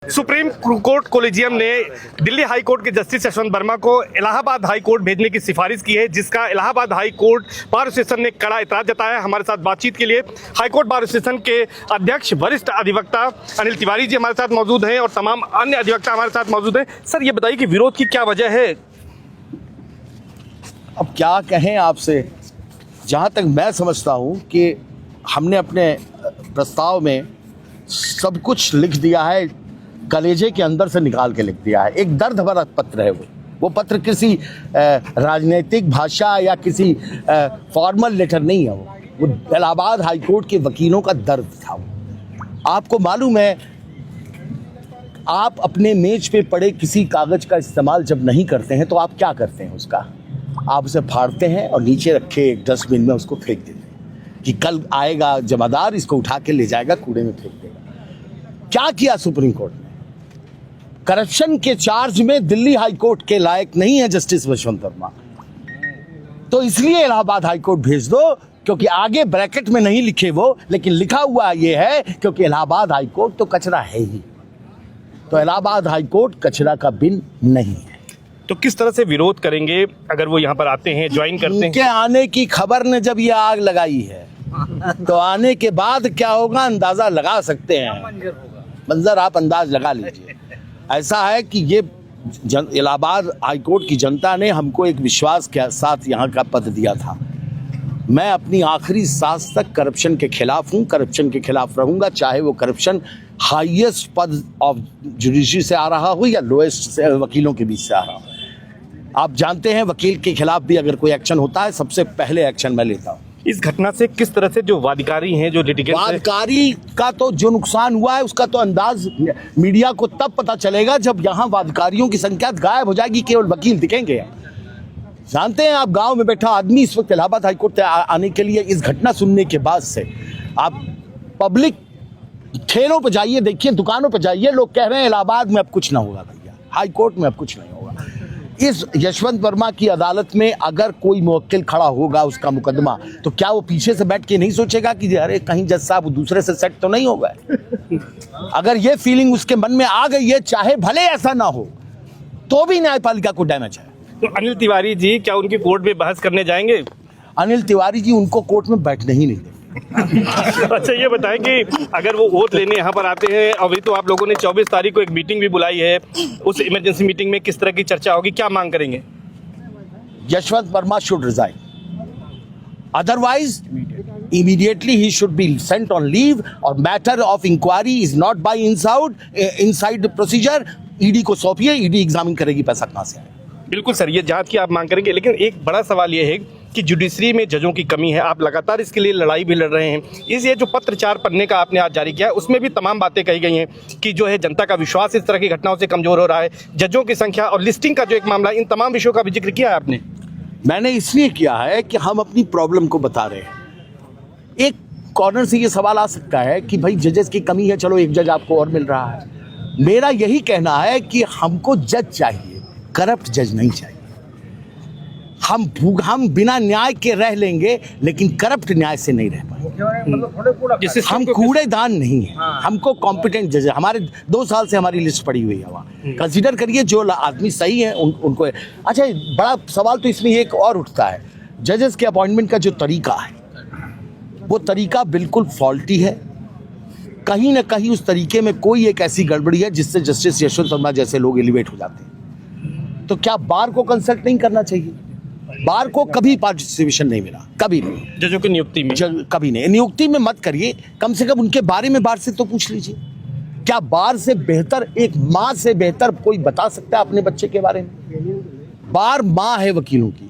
Supreme court collegium ने Delhi high court के justice Yashwant Verma को इलाहाबाद हाई कोर्ट भेजने की सिफारिश की है, जिसका Allahabad high court bar association ने कड़ा एतराज जताया। हमारे साथ बातचीत के लिए हाई कोर्ट बार एसोसिएशन के अध्यक्ष वरिष्ठ अधिवक्ता अनिल तिवारी जी हमारे साथ मौजूद हैं और तमाम अन्य अधिवक्ता हमारे साथ मौजूद हैं। सर, ये बताइए कि विरोध की क्या वजह है? अब क्या कहें आपसे, जहाँ तक मैं समझता हूँ कि हमने अपने प्रस्ताव में सब कुछ लिख दिया है, कलेजे के अंदर से निकाल के लिख दिया है। एक दर्द भरा पत्र है वो पत्र किसी राजनीतिक भाषा या किसी फॉर्मल लेटर नहीं है। वो इलाहाबाद हाई कोर्ट के वकीलों का दर्द था। आपको मालूम है, आप अपने मेज पे पड़े किसी कागज का इस्तेमाल जब नहीं करते हैं तो आप क्या करते हैं? उसका आप उसे फाड़ते हैं और नीचे रखे एक डस्टबिन में उसको फेंक देते हैं कि कल आएगा जमादार, इसको उठा के ले जाएगा, कूड़े में फेंक देगा। क्या किया सुप्रीम कोर्ट ने? करप्शन के चार्ज में दिल्ली हाई कोर्ट के लायक नहीं है जस्टिस यशवंत वर्मा, तो इसलिए इलाहाबाद हाई कोर्ट भेज दो, क्योंकि आगे ब्रैकेट में नहीं लिखे वो, लेकिन लिखा हुआ ये है क्योंकि इलाहाबाद हाई कोर्ट तो कचरा है ही। तो इलाहाबाद हाई कोर्ट कचरा का बिन नहीं है। तो किस तरह से विरोध करेंगे अगर वो यहाँ पर आते हैं, ज्वाइन करते हैं? उनके आने की खबर ने जब ये आग लगाई है तो आने के बाद क्या होगा अंदाजा लगा सकते हैं। मंजर आप अंदाज लगा लीजिए। ऐसा है कि ये इलाहाबाद हाई कोर्ट की जनता ने हमको एक विश्वास के साथ यहाँ का पद दिया था। मैं अपनी आखिरी सांस तक करप्शन के खिलाफ हूँ, करप्शन के खिलाफ रहूँगा, चाहे वो करप्शन हाईएस्ट पद ऑफ जुडिशरी से आ रहा हो या लोएस्ट से वकीलों के बीच से आ रहा हो। आप जानते हैं, वकील के खिलाफ भी अगर कोई एक्शन होता है सबसे पहले एक्शन मैं लेता हूँ। इस घटना से किस तरह से जो वादकारी हैं, जो लिटिगेंट्स हैं, वादकारी का तो जो नुकसान हुआ है उसका तो अंदाज मीडिया को तब पता चलेगा जब यहाँ वादकारियों की संख्या गायब हो जाएगी, केवल वकील दिखेंगे। जानते हैं, आप गांव में बैठा आदमी इस वक्त इलाहाबाद हाईकोर्ट आने के लिए इस घटना सुनने के बाद से आप पब्लिक ठेलों पर जाइए, देखिए दुकानों पर जाइए, लोग कह रहे हैं इलाहाबाद में अब कुछ ना होगा भैया, हाई कोर्ट में अब कुछ नहीं होगा। इस यशवंत वर्मा की अदालत में अगर कोई मुवक्किल खड़ा होगा उसका मुकदमा, तो क्या वो पीछे से बैठ के नहीं सोचेगा कि अरे कहीं जज साहब दूसरे से सेट तो नहीं हो गए? अगर ये फीलिंग उसके मन में आ गई है, चाहे भले ऐसा ना हो, तो भी न्यायपालिका को डैमेज है। तो अनिल तिवारी जी क्या उनकी कोर्ट में बहस करने जाएंगे? अनिल तिवारी जी उनको कोर्ट में बैठने ही नहीं देंगे। अच्छा, ये बताएं कि अगर वो वोट लेने यहाँ पर आते हैं, अभी तो आप लोगों ने 24 तारीख को एक मीटिंग भी बुलाई है, उस इमरजेंसी मीटिंग में किस तरह की चर्चा होगी, क्या मांग करेंगे? Yashwant Varma should resign, otherwise immediately he should be sent on leave, और matter of inquiry is not by inside procedure. ED को सौंपिए, ईडी एग्जामिन करेगी पैसा कहाँ से आए। बिल्कुल सर, ये जांच की आप मांग करेंगे, लेकिन एक बड़ा सवाल ये है कि जुडिशरी में जजों की कमी है। आप लगातार इसके लिए लड़ाई भी लड़ रहे हैं। इस ये जो पत्र 4 पन्ने का आपने आज जारी किया है, उसमें भी तमाम बातें कही गई हैं कि जो है जनता का विश्वास इस तरह की घटनाओं से कमजोर हो रहा है, जजों की संख्या और लिस्टिंग का जो एक मामला है, इन तमाम विषयों का भी जिक्र किया है आपने। मैंने इसलिए किया है कि हम अपनी प्रॉब्लम को बता रहे हैं। एक कॉर्नर से ये सवाल आ सकता है कि भाई जजेस की कमी है, चलो एक जज आपको और मिल रहा है। मेरा यही कहना है कि हमको जज चाहिए, करप्ट जज नहीं चाहिए। हम बिना न्याय के रह लेंगे, लेकिन करप्ट न्याय से नहीं रह पाएंगे। हम कूड़ेदान नहीं है, हमको कॉम्पिटेंट जज। हमारे 2 साल से हमारी लिस्ट पड़ी हुई है वहाँ। कंसीडर करिए जो आदमी सही है उनको। अच्छा, बड़ा सवाल तो इसमें एक और उठता है, जजेस के अपॉइंटमेंट का जो तरीका है वो तरीका बिल्कुल फॉल्टी है। कहीं ना कहीं उस तरीके में कोई एक ऐसी गड़बड़ी है जिससे जस्टिस यशवंत वर्मा जैसे लोग एलिवेट हो जाते हैं। तो क्या बार को कंसल्ट नहीं करना चाहिए? बार को कभी पार्टिसिपेशन नहीं मिला, कभी नहीं। जजों की नियुक्ति में कभी नहीं। नियुक्ति में मत करिए, कम से कम उनके बारे में बार से तो पूछ लीजिए। क्या बार से बेहतर, एक माँ से बेहतर कोई बता सकता है अपने बच्चे के बारे में? बार माँ है वकीलों की,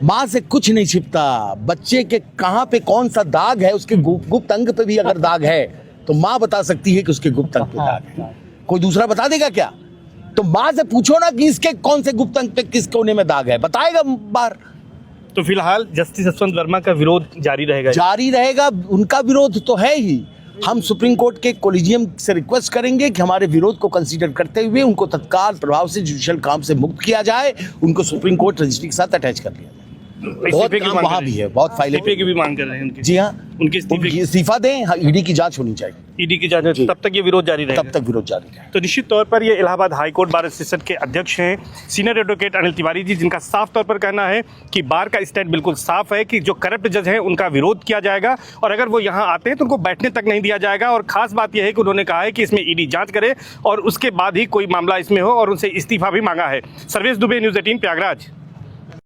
माँ से कुछ नहीं छिपता। बच्चे के कहाँ पे कौन सा दाग है, उसके गुप्त अंग पे भी अगर दाग है तो माँ बता सकती है कि उसके गुप्त अंग पे दाग है। कोई दूसरा बता देगा क्या? तो माँ से पूछो ना कि इसके कौन से गुप्त अंग पे किस कोने में दाग है, बताएगा बार। तो फिलहाल जस्टिस यशवंत वर्मा का विरोध जारी रहेगा? जारी रहेगा, उनका विरोध तो है ही। हम सुप्रीम कोर्ट के कोलिजियम से रिक्वेस्ट करेंगे कि हमारे विरोध को कंसीडर करते हुए उनको तत्काल प्रभाव से जुडिशियल काम से मुक्त किया जाए, उनको सुप्रीम कोर्ट रजिस्ट्री के साथ अटैच कर लिया जाए। बहुत इस्तीफे की काम मांग वहाँ कर रहे भी हैं। है, बहुत फाइलें इस्तीफे की भी मांग कर रहे हैं उनकी। जी हाँ, उनके इस्तीफे उनकी इस्तीफा दें, ईडी की जांच होनी चाहिए, ईडी की जांच, तब तक ये विरोध जारी रहेगा। तब तक विरोध जारी रहेगा। तो निश्चित तौर पर ये Allahabad high court bar association के अध्यक्ष हैं सीनियर एडवोकेट अनिल तिवारी जी, जिनका साफ तौर पर कहना है कि बार का स्टैंड बिल्कुल साफ है कि जो करप्ट जज हैं उनका विरोध किया जाएगा और अगर वो यहाँ आते हैं तो उनको बैठने तक नहीं दिया जाएगा। और खास बात यह है कि उन्होंने कहा है कि इसमें ईडी जांच करे और उसके बाद ही कोई मामला इसमें हो, और उनसे इस्तीफा भी मांगा है। सर्वेश दुबे, न्यूज़ 18, प्रयागराज।